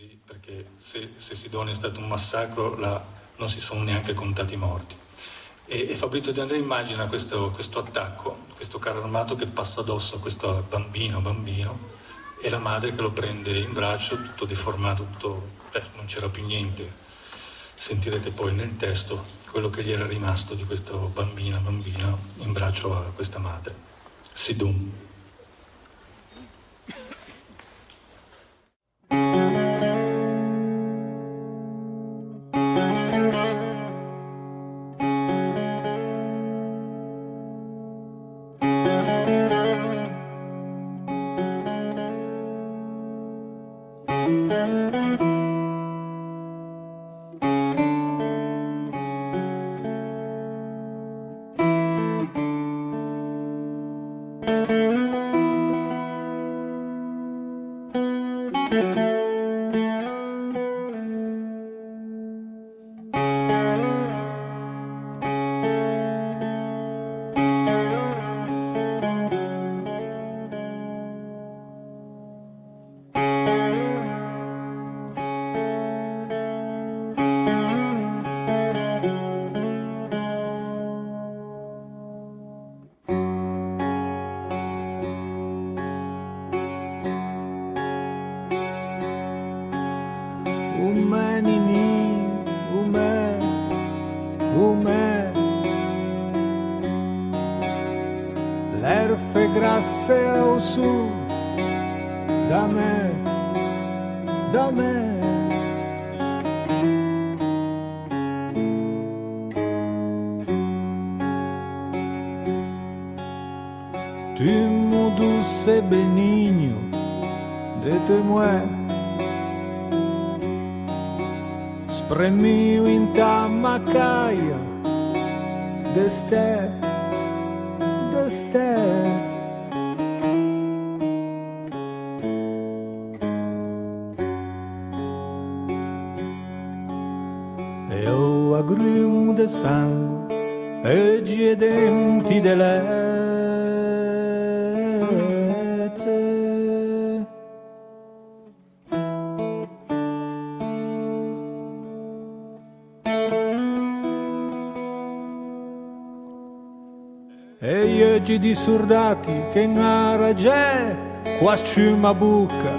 così, perché se Sidone è stato un massacro non si sono neanche contati i morti. E Fabrizio De André immagina questo attacco, questo carro armato che passa addosso a questo bambino, e la madre che lo prende in braccio, tutto deformato, non c'era più niente. Sentirete poi nel testo quello che gli era rimasto di questo bambino in braccio a questa madre. Sidum. L'erfe grasse au sud, da me. Tu mon douce et benigno, de-te-moi, spremiu in ta macaia, d'este. Eu agrumo de sangue e de denti de lete. E io di soldati che in aragè, qua sciuma buca,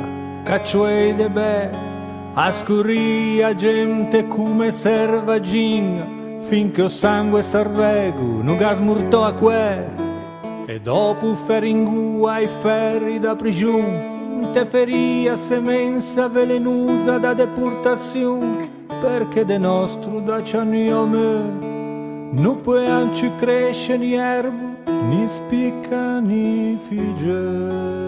caccioi de be, a scuria gente come servagin, finché o sangue sarvegu, non gas murto a que, e dopo feringu ai ferri da prigione, te feria semenza velenusa da deportazione, perché de nostro da cianiome, non puoi anche crescere ni erbo, ni spicca ni figge.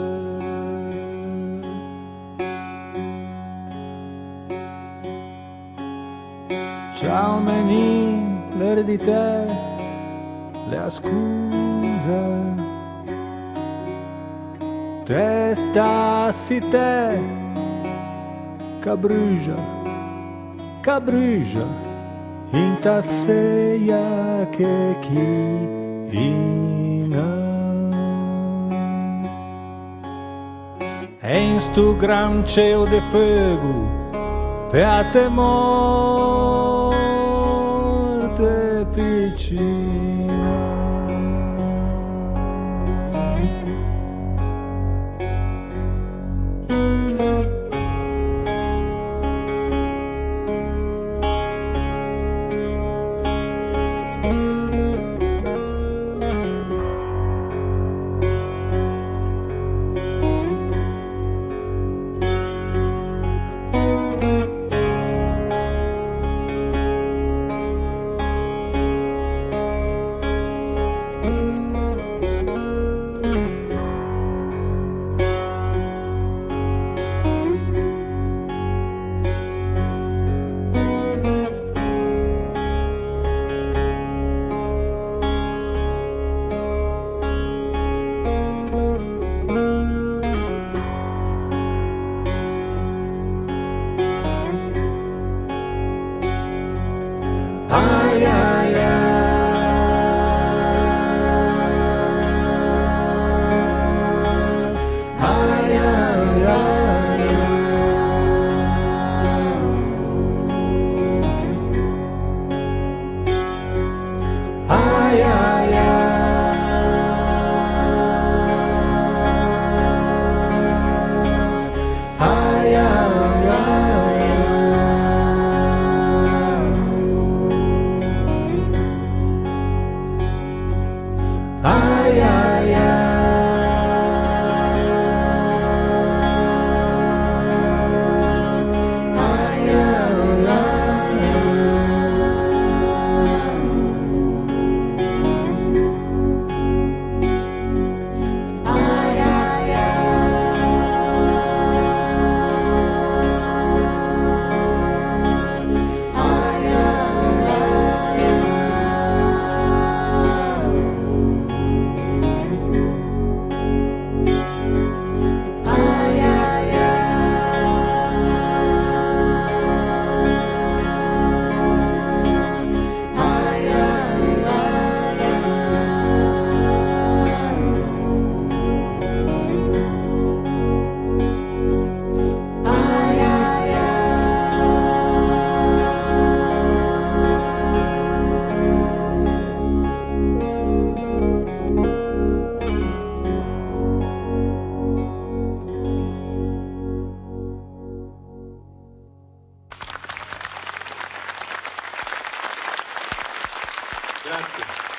Ciao menin, l'eredità, le scusa. Te stassi te, cabrugia, in tasseia che china. E in stu gran cielo de fuego, per te morte piccina. Ai ai ai. Ai ai ai. Grazie.